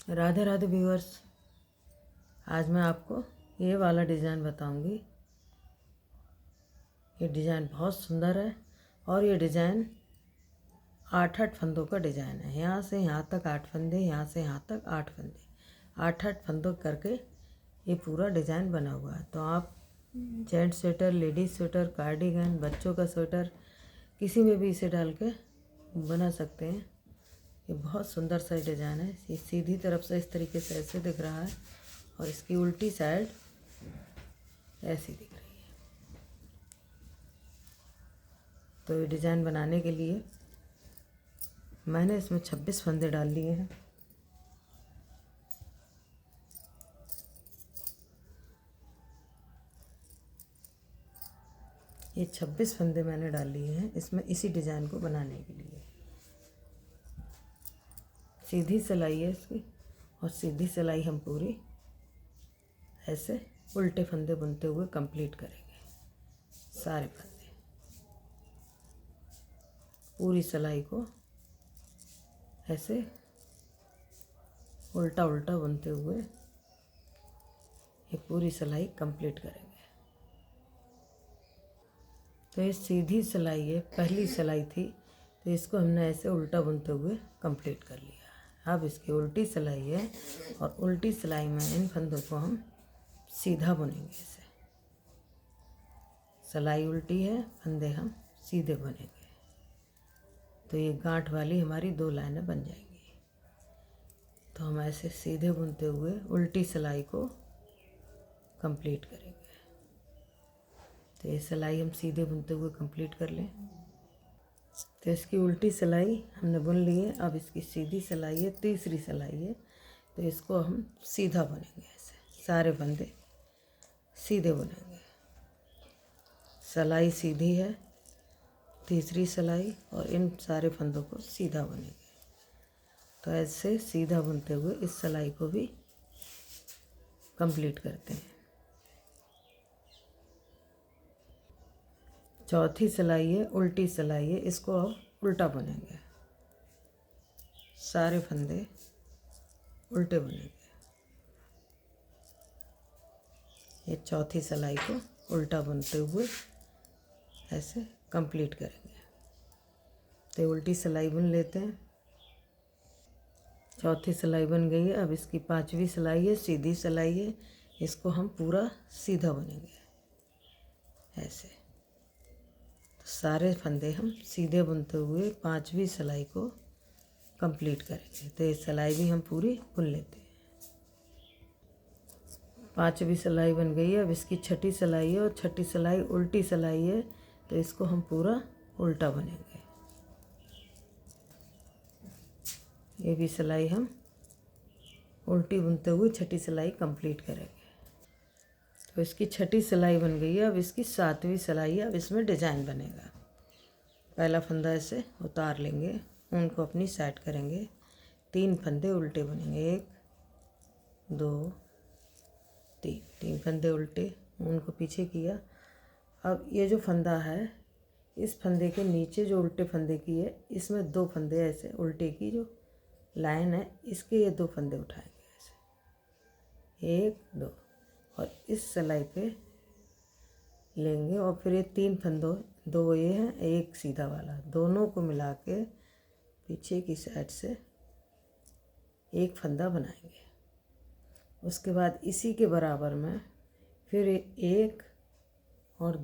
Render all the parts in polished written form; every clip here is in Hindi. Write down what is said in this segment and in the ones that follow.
राधे राधे व्यूअर्स, आज मैं आपको ये वाला डिज़ाइन बताऊंगी। ये डिज़ाइन बहुत सुंदर है और ये डिज़ाइन 8-8 फंदों का डिज़ाइन है। यहाँ से यहाँ तक 8 फंदे, यहाँ से यहाँ तक 8 फंदे, 8-8 फंदों करके ये पूरा डिज़ाइन बना हुआ है। तो आप gents sweater, ladies sweater, cardigan, बच्चों का स्वेटर, किसी में भी इसे डाल के बना सकते हैं। ये बहुत सुंदर सा डिज़ाइन है। ये सीधी तरफ से इस तरीके से ऐसे दिख रहा है और इसकी उल्टी साइड ऐसी दिख रही है। तो ये डिज़ाइन बनाने के लिए मैंने इसमें 26 फंदे डाल लिए हैं। ये 26 फंदे मैंने डाल लिए हैं इसमें, इसी डिज़ाइन को बनाने के लिए। सीधी सिलाई है इसकी और सीधी सिलाई हम पूरी ऐसे उल्टे फंदे बुनते हुए कंप्लीट करेंगे। सारे फंदे पूरी सिलाई को ऐसे उल्टा उल्टा बुनते हुए ये पूरी सिलाई कंप्लीट करेंगे। तो ये सीधी सिलाई है, पहली सिलाई थी, तो इसको हमने ऐसे उल्टा बुनते हुए कंप्लीट कर लिया। अब इसकी उल्टी सिलाई है और उल्टी सिलाई में इन फंदों को हम सीधा बुनेंगे। इसे सिलाई उल्टी है, फंदे हम सीधे बुनेंगे। तो ये गांठ वाली हमारी 2 लाइनें बन जाएंगी। तो हम ऐसे सीधे बुनते हुए उल्टी सिलाई को कंप्लीट करेंगे। तो ये सिलाई हम सीधे बुनते हुए कंप्लीट कर लें। तो इसकी उल्टी सिलाई हमने बुन ली है। अब इसकी सीधी सिलाई है, तीसरी सिलाई है, तो इसको हम सीधा बुनेंगे। ऐसे सारे फंदे सीधे बुनेंगे। सिलाई सीधी है, तीसरी सिलाई, और इन सारे फंदों को सीधा बुनेंगे। तो ऐसे सीधा बुनते हुए इस सिलाई को भी कंप्लीट करते हैं। चौथी सिलाई है, उल्टी सिलाई है, इसको अब उल्टा बुनेंगे। सारे फंदे उल्टे बुनेंगे। ये चौथी सिलाई को उल्टा बुनते हुए ऐसे कंप्लीट करेंगे। तो उल्टी सिलाई बुन लेते हैं। चौथी सिलाई बन गई है। अब इसकी 5वीं सिलाई है, सीधी सिलाई है, इसको हम पूरा सीधा बुनेंगे ऐसे। तो सारे फंदे हम सीधे बुनते हुए 5वीं सिलाई को कंप्लीट करेंगे। तो ये सिलाई भी हम पूरी बुन लेते हैं। 5वीं सिलाई बन गई है। अब इसकी 6ठी सिलाई है और 6ठी सिलाई उल्टी सिलाई है, तो इसको हम पूरा उल्टा बुनेंगे। ये भी सिलाई हम उल्टी बुनते हुए 6ठी सिलाई कंप्लीट करेंगे। तो इसकी 6ठी सिलाई बन गई है। अब इसकी 7वीं सिलाई है। अब इसमें डिज़ाइन बनेगा। पहला फंदा ऐसे उतार लेंगे, ऊन को अपनी साइड करेंगे, 3 फंदे उल्टे बुनेंगे। 1 2 3 फंदे उल्टे, ऊन को पीछे किया। अब ये जो फंदा है, इस फंदे के नीचे जो उल्टे फंदे की है, इसमें 2 फंदे ऐसे उल्टे की जो लाइन है, इसके ये 2 फंदे उठाएंगे ऐसे, 1 2, और इस सिलाई पे लेंगे। और फिर ये 3 फंदों, 2 ये हैं, 1 सीधा वाला, दोनों को मिला के पीछे की साइड से एक फंदा बनाएंगे। उसके बाद इसी के बराबर में फिर 1 और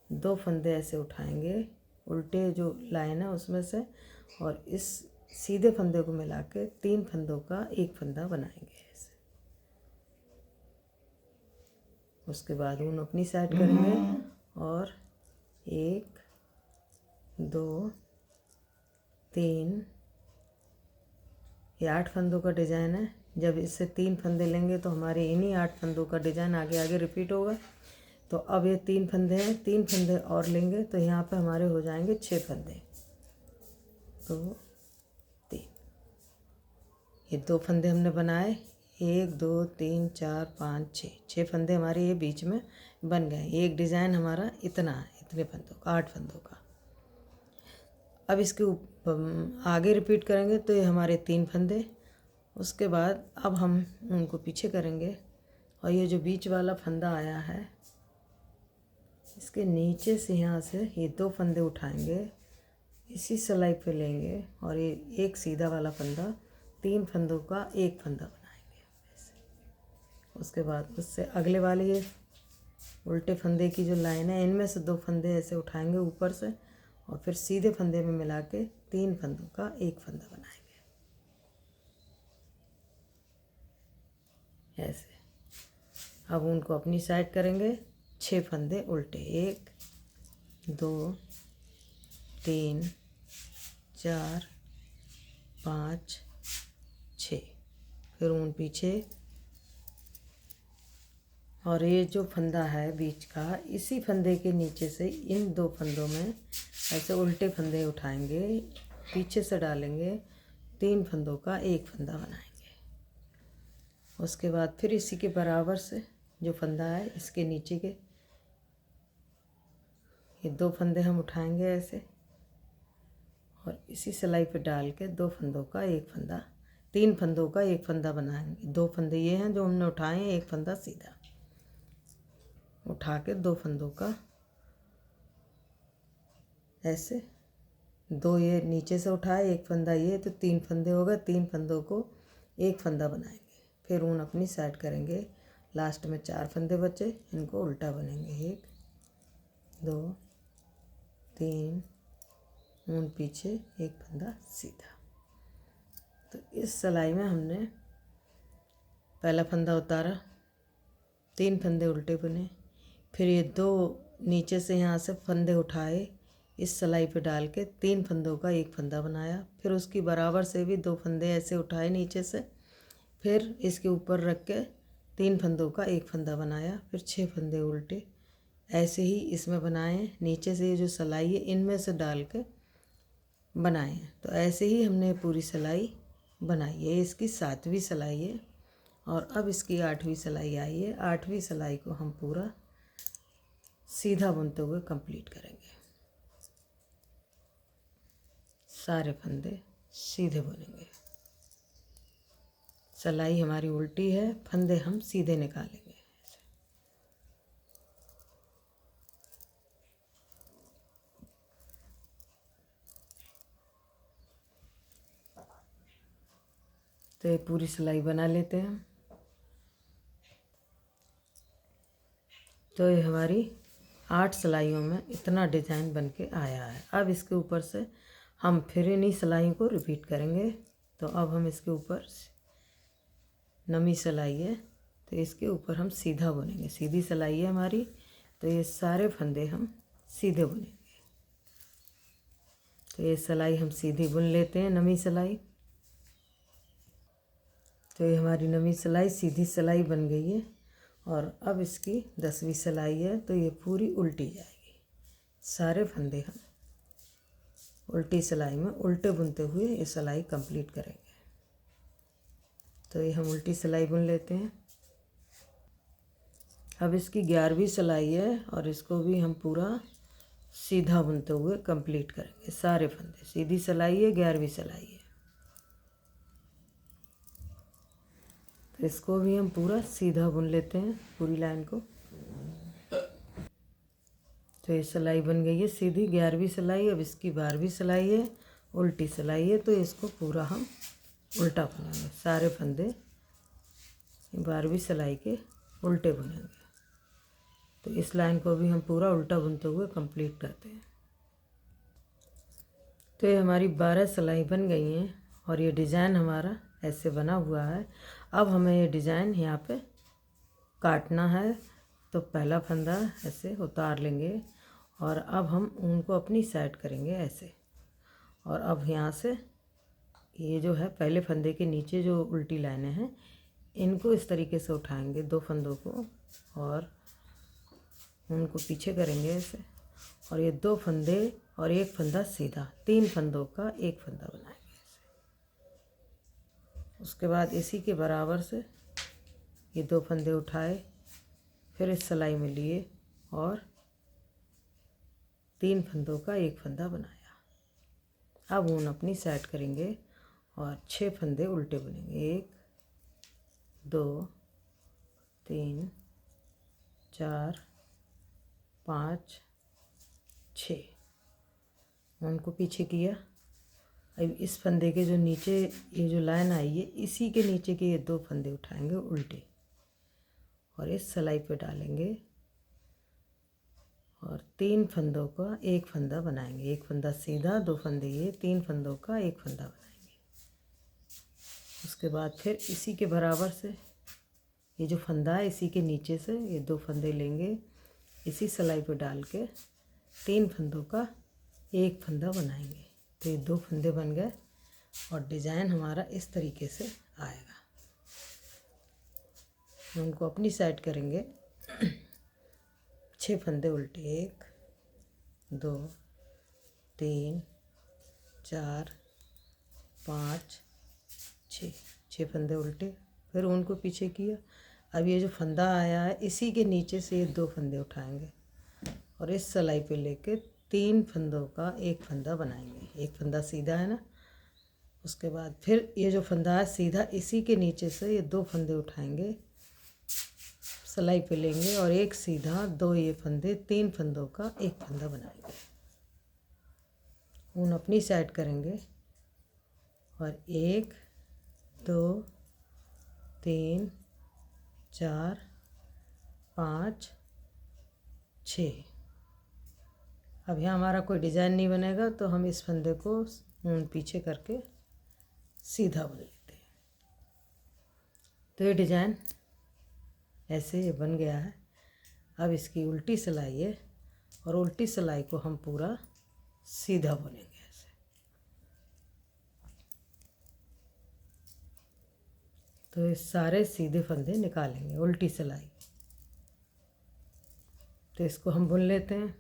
2 फंदे ऐसे उठाएंगे उल्टे जो लाइन है उसमें से, और इस सीधे फंदे को मिला के 3 फंदों का एक फंदा बनाएंगे ऐसे। उसके बाद ऊन अपनी साइड करेंगे और 1 2 3, ये 8 फंदों का डिज़ाइन है। जब इससे 3 फंदे लेंगे तो हमारे इन्हीं 8 फंदों का डिज़ाइन आगे आगे रिपीट होगा। तो अब ये 3 फंदे हैं, 3 फंदे और लेंगे तो यहाँ पे हमारे हो जाएंगे 6 फंदे। तो 3, ये 2 फंदे हमने बनाए, 1 2 3 4 5 6 फंदे हमारे ये बीच में बन गए। एक डिज़ाइन हमारा इतना है, इतने फंदों का, 8 फंदों का। अब इसके आगे रिपीट करेंगे तो ये हमारे 3 फंदे उसके बाद अब हम उनको पीछे करेंगे और ये जो बीच वाला फंदा आया है इसके नीचे से यहाँ से ये 2 फंदे उठाएंगे, इसी सिलाई पे लेंगे और ये एक सीधा वाला फंदा, 3 फंदों का एक फंदा बनाएंगे ऐसे। उसके बाद उससे अगले वाले ये उल्टे फंदे की जो लाइन है इनमें से 2 फंदे ऐसे उठाएंगे ऊपर से और फिर सीधे फंदे में मिला के 3 फंदों का एक फंदा बनाएंगे ऐसे। अब उनको अपनी साइड करेंगे, 6 फंदे उल्टे, 1 2 3 4 5 6, फिर ऊन पीछे और ये जो फंदा है बीच का, इसी फंदे के नीचे से इन 2 फंदों में ऐसे उल्टे फंदे उठाएंगे, पीछे से डालेंगे, 3 फंदों का एक फंदा बनाएंगे। उसके बाद फिर इसी के बराबर से जो फंदा है इसके नीचे के ये 2 फंदे हम उठाएंगे ऐसे और इसी सिलाई पे डाल के 2 फंदों का एक फंदा, 3 फंदों का एक फंदा बनाएंगे। 2 फंदे ये हैं जो हमने उठाए हैं, एक फंदा सीधा उठा के 2 फंदों का ऐसे, 2 ये नीचे से उठाए, एक फंदा ये, तो 3 फंदे हो गए, 3 फंदों को एक फंदा बनाएंगे। फिर ऊन अपनी साइड करेंगे, लास्ट में 4 फंदे बचे, इनको उल्टा बनेंगे, 1 2 3, ऊन पीछे, एक फंदा सीधा। तो इस सिलाई में हमने पहला फंदा उतारा, 3 फंदे उल्टे बुने, फिर ये 2 नीचे से यहाँ से फंदे उठाए, इस सिलाई पे डाल के 3 फंदों का एक फंदा बनाया, फिर उसकी बराबर से भी 2 फंदे ऐसे उठाए नीचे से, फिर इसके ऊपर रख के 3 फंदों का एक फंदा बनाया, फिर 6 फंदे उल्टे ऐसे ही इसमें बनाए, नीचे से ये जो सिलाई है इनमें से डाल के बनाए। तो ऐसे ही हमने पूरी सिलाई बनाई है। इसकी 7वीं सिलाई है और अब इसकी 8वीं सिलाई आई है। 8वीं सिलाई को हम पूरा सीधा बुनते हुए कंप्लीट करेंगे, सारे फंदे सीधे बुनेंगे। सिलाई हमारी उल्टी है, फंदे हम सीधे निकालेंगे। तो ये पूरी सिलाई बना लेते हैं। तो ये हमारी 8 सिलाइयों में इतना डिज़ाइन बन के आया है। अब इसके ऊपर से हम फिर इन्हीं सिलाइयों को रिपीट करेंगे। तो अब हम इसके ऊपर नमी सिलाई है तो इसके ऊपर हम सीधा बुनेंगे, सीधी सिलाई है हमारी, तो ये सारे फंदे हम सीधे बुनेंगे। तो ये सिलाई हम सीधी बुन लेते हैं, नमी सिलाई। तो ये हमारी नवी सिलाई सीधी सिलाई बन गई है और अब इसकी 10वीं सिलाई है, तो ये पूरी उल्टी जाएगी। सारे फंदे हम उल्टी सिलाई में उल्टे बुनते हुए ये सिलाई कंप्लीट करेंगे। तो ये हम उल्टी सिलाई बुन लेते हैं। अब इसकी 11वीं सिलाई है और इसको भी हम पूरा सीधा बुनते हुए कंप्लीट करेंगे। सारे फंदे सीधी सिलाई है, 11वीं सिलाई है, तो इसको भी हम पूरा सीधा बुन लेते हैं, पूरी लाइन को। तो ये सिलाई बन गई है सीधी, 11वीं सिलाई। अब इसकी 12वीं सिलाई है, उल्टी सिलाई है, तो इसको पूरा हम उल्टा बुनेंगे। सारे फंदे 12वीं सिलाई के उल्टे बुनेंगे। तो इस लाइन को भी हम पूरा उल्टा बुनते हुए कंप्लीट करते हैं। तो ये हमारी 12 सिलाई बन गई हैं और ये डिज़ाइन हमारा ऐसे बना हुआ है। अब हमें ये डिज़ाइन यहाँ पे काटना है। तो पहला फंदा ऐसे उतार लेंगे और अब हम उनको अपनी साइड करेंगे ऐसे। और अब यहाँ से ये जो है पहले फंदे के नीचे जो उल्टी लाइनें हैं इनको इस तरीके से उठाएंगे, 2 फंदों को, और उनको पीछे करेंगे ऐसे। और ये 2 फंदे और एक फंदा सीधा, 3 फंदों का एक फंदा बनाएंगे ऐसे। उसके बाद इसी के बराबर से ये 2 फंदे उठाए, फिर इस सिलाई में लिए और 3 फंदों का एक फंदा बनाया। अब ऊन अपनी साइड करेंगे और 6 फंदे उल्टे बुनेंगे। 1 2 3 4 5 6, उनको पीछे किया। अब इस फंदे के जो नीचे ये जो लाइन आई है, इसी के नीचे के ये 2 फंदे उठाएंगे उल्टे और इस सिलाई पे डालेंगे और 3 फंदों का एक फंदा बनाएंगे। एक फंदा सीधा, 2 फंदे ये, 3 फंदों का एक फंदा बनाएंगे। उसके बाद फिर इसी के बराबर से ये जो फंदा है, इसी के नीचे से ये 2 फंदे लेंगे, इसी सिलाई पे डाल के 3 फंदों का एक फंदा बनाएंगे। तो ये 2 फंदे बन गए और डिज़ाइन हमारा इस तरीके से आएगा। उनको अपनी साइड करेंगे। 6 फंदे उल्टे, 1 2 3 4 5 6 फंदे उल्टे, फिर उनको पीछे किया। अब ये जो फंदा आया है, इसी के नीचे से ये 2 फंदे उठाएंगे और इस सिलाई पे लेके 3 फंदों का एक फंदा बनाएंगे। एक फंदा सीधा है ना, उसके बाद फिर ये जो फंदा है सीधा, इसी के नीचे से ये 2 फंदे उठाएंगे, सिलाई पे लेंगे और एक सीधा, 2 ये फंदे, 3 फंदों का एक फंदा बनाएंगे। ऊन अपनी साइड करेंगे और 1 2 3 4 5 6। अब यहाँ हमारा कोई डिज़ाइन नहीं बनेगा, तो हम इस फंदे को ऊन पीछे करके सीधा बुन लेते हैं। तो ये डिज़ाइन ऐसे ये बन गया है। अब इसकी उल्टी सिलाई है और उल्टी सिलाई को हम पूरा सीधा बुनेंगे ऐसे। तो ये सारे सीधे फंदे निकालेंगे उल्टी सिलाई। तो इसको हम बुन लेते हैं।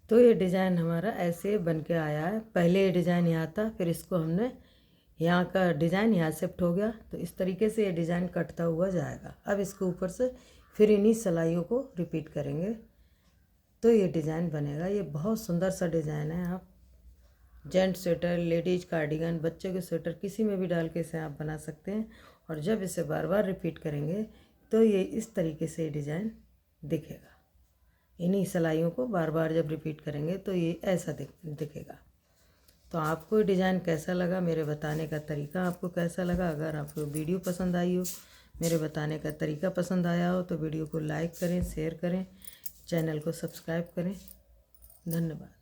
तो ये डिज़ाइन हमारा ऐसे बन के आया है। पहले ये डिज़ाइन यहाँ था, फिर इसको हमने यहाँ का डिज़ाइन यहाँ शिफ्ट हो गया। तो इस तरीके से ये डिज़ाइन कटता हुआ जाएगा। अब इसके ऊपर से फिर इन्हीं सिलाइयों को रिपीट करेंगे तो ये डिज़ाइन बनेगा। ये बहुत सुंदर सा डिज़ाइन है। आप जेंट स्वेटर, लेडीज कार्डिगन, बच्चे के स्वेटर, किसी में भी डाल के इसे आप बना सकते हैं। और जब इसे बार बार रिपीट करेंगे तो ये इस तरीके से डिज़ाइन दिखेगा। इन्हीं सिलाइयों को बार बार जब रिपीट करेंगे तो ये ऐसा दिखेगा। तो आपको डिज़ाइन कैसा लगा, मेरे बताने का तरीका आपको कैसा लगा? अगर आपको वीडियो पसंद आई हो, मेरे बताने का तरीका पसंद आया हो, तो वीडियो को लाइक करें, शेयर करें, चैनल को सब्सक्राइब करें। धन्यवाद।